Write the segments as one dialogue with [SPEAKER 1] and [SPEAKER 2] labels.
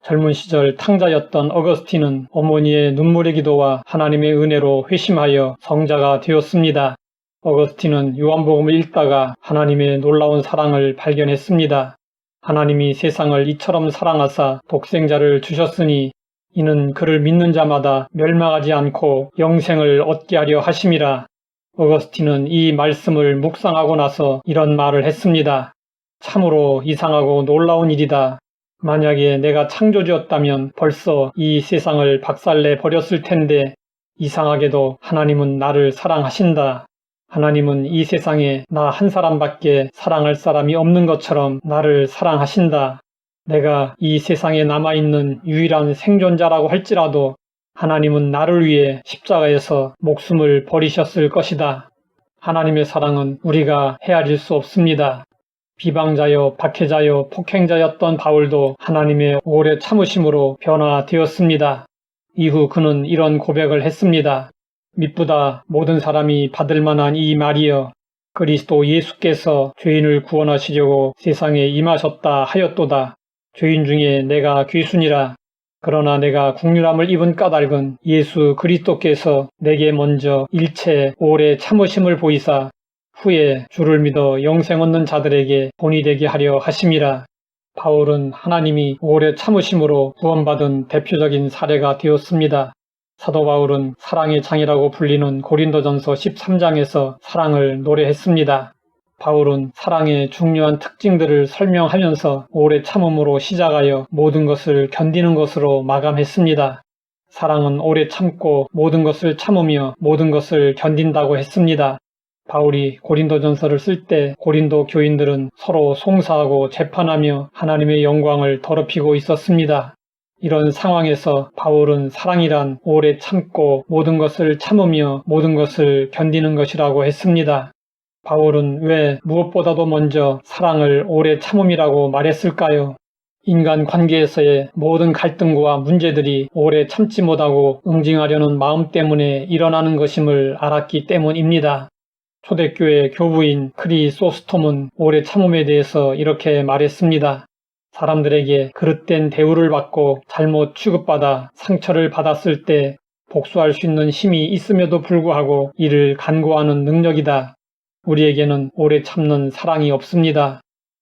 [SPEAKER 1] 젊은 시절 탕자였던 어거스틴은 어머니의 눈물의 기도와 하나님의 은혜로 회심하여 성자가 되었습니다. 어거스틴은 요한복음을 읽다가 하나님의 놀라운 사랑을 발견했습니다. 하나님이 세상을 이처럼 사랑하사 독생자를 주셨으니 이는 그를 믿는 자마다 멸망하지 않고 영생을 얻게 하려 하심이라. 어거스틴은 이 말씀을 묵상하고 나서 이런 말을 했습니다. 참으로 이상하고 놀라운 일이다. 만약에 내가 창조주였다면 벌써 이 세상을 박살내 버렸을 텐데 이상하게도 하나님은 나를 사랑하신다. 하나님은 이 세상에 나 한 사람밖에 사랑할 사람이 없는 것처럼 나를 사랑하신다. 내가 이 세상에 남아있는 유일한 생존자라고 할지라도 하나님은 나를 위해 십자가에서 목숨을 버리셨을 것이다. 하나님의 사랑은 우리가 헤아릴 수 없습니다. 비방자여 박해자여 폭행자였던 바울도 하나님의 오래 참으심으로 변화되었습니다. 이후 그는 이런 고백을 했습니다. 미쁘다 모든 사람이 받을 만한 이 말이여 그리스도 예수께서 죄인을 구원하시려고 세상에 임하셨다 하였도다. 죄인 중에 내가 귀순이라. 그러나 내가 국률함을 입은 까닭은 예수 그리스도께서 내게 먼저 일체 오래 참으심을 보이사 후에 주를 믿어 영생 얻는 자들에게 본이 되게 하려 하심이라. 바울은 하나님이 오래 참으심으로 구원받은 대표적인 사례가 되었습니다. 사도 바울은 사랑의 장이라고 불리는 고린도전서 13장에서 사랑을 노래했습니다. 바울은 사랑의 중요한 특징들을 설명하면서 오래 참음으로 시작하여 모든 것을 견디는 것으로 마감했습니다. 사랑은 오래 참고 모든 것을 참으며 모든 것을 견딘다고 했습니다. 바울이 고린도전서를 쓸 때 고린도 교인들은 서로 송사하고 재판하며 하나님의 영광을 더럽히고 있었습니다. 이런 상황에서 바울은 사랑이란 오래 참고 모든 것을 참으며 모든 것을 견디는 것이라고 했습니다. 바울은 왜 무엇보다도 먼저 사랑을 오래 참음이라고 말했을까요? 인간 관계에서의 모든 갈등과 문제들이 오래 참지 못하고 응징하려는 마음 때문에 일어나는 것임을 알았기 때문입니다. 초대교회 교부인 크리소스톰은 오래 참음에 대해서 이렇게 말했습니다. 사람들에게 그릇된 대우를 받고 잘못 취급받아 상처를 받았을 때 복수할 수 있는 힘이 있음에도 불구하고 이를 간구하는 능력이다. 우리에게는 오래 참는 사랑이 없습니다.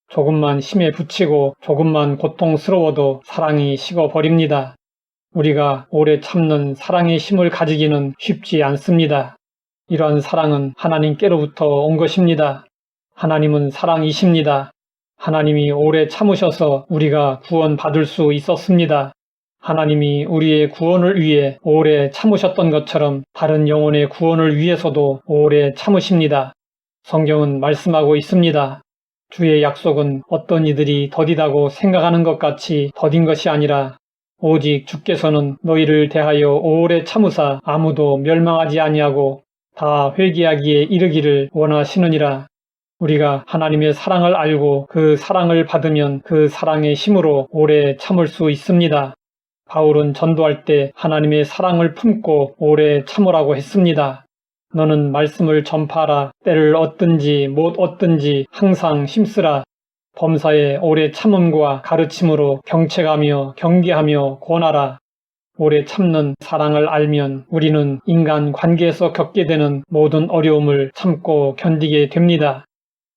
[SPEAKER 1] 조금만 힘에 부치고 조금만 고통스러워도 사랑이 식어버립니다. 우리가 오래 참는 사랑의 힘을 가지기는 쉽지 않습니다. 이러한 사랑은 하나님께로부터 온 것입니다. 하나님은 사랑이십니다. 하나님이 오래 참으셔서 우리가 구원받을 수 있었습니다. 하나님이 우리의 구원을 위해 오래 참으셨던 것처럼 다른 영혼의 구원을 위해서도 오래 참으십니다. 성경은 말씀하고 있습니다. 주의 약속은 어떤 이들이 더디다고 생각하는 것 같이 더딘 것이 아니라 오직 주께서는 너희를 대하여 오래 참으사 아무도 멸망하지 아니하고 다 회개하기에 이르기를 원하시느니라. 우리가 하나님의 사랑을 알고 그 사랑을 받으면 그 사랑의 힘으로 오래 참을 수 있습니다. 바울은 전도할 때 하나님의 사랑을 품고 오래 참으라고 했습니다. 너는 말씀을 전파하라. 때를 얻든지 못 얻든지 항상 힘쓰라. 범사에 오래 참음과 가르침으로 경책하며 경계하며 권하라. 오래 참는 사랑을 알면 우리는 인간 관계에서 겪게 되는 모든 어려움을 참고 견디게 됩니다.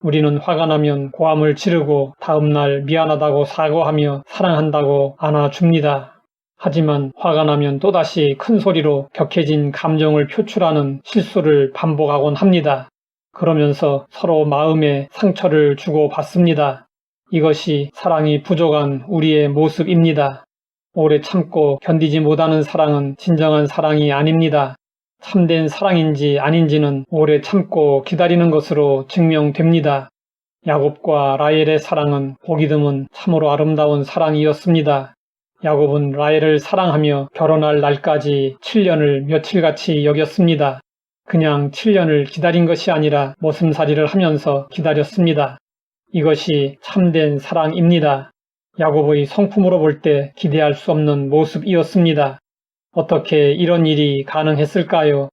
[SPEAKER 1] 우리는 화가 나면 고함을 지르고 다음날 미안하다고 사과하며 사랑한다고 안아줍니다. 하지만 화가 나면 또다시 큰 소리로 격해진 감정을 표출하는 실수를 반복하곤 합니다. 그러면서 서로 마음에 상처를 주고 받습니다. 이것이 사랑이 부족한 우리의 모습입니다. 오래 참고 견디지 못하는 사랑은 진정한 사랑이 아닙니다. 참된 사랑인지 아닌지는 오래 참고 기다리는 것으로 증명됩니다. 야곱과 라헬의 사랑은 보기 드문 참으로 아름다운 사랑이었습니다. 야곱은 라헬을 사랑하며 결혼할 날까지 7년을 며칠같이 여겼습니다. 그냥 7년을 기다린 것이 아니라 머슴살이를 하면서 기다렸습니다. 이것이 참된 사랑입니다. 야곱의 성품으로 볼 때 기대할 수 없는 모습이었습니다. 어떻게 이런 일이 가능했을까요?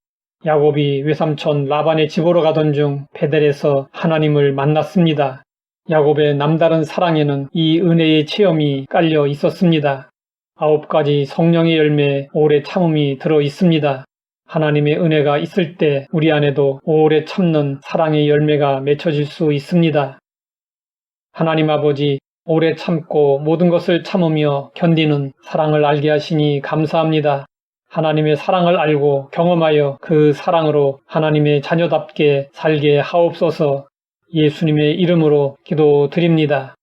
[SPEAKER 1] 야곱이 외삼촌 라반의 집으로 가던 중 베델에서 하나님을 만났습니다. 야곱의 남다른 사랑에는 이 은혜의 체험이 깔려 있었습니다. 9가지 성령의 열매 오래 참음이 들어 있습니다. 하나님의 은혜가 있을 때 우리 안에도 오래 참는 사랑의 열매가 맺혀질 수 있습니다. 하나님 아버지, 오래 참고 모든 것을 참으며 견디는 사랑을 알게 하시니 감사합니다. 하나님의 사랑을 알고 경험하여 그 사랑으로 하나님의 자녀답게 살게 하옵소서. 예수님의 이름으로 기도드립니다.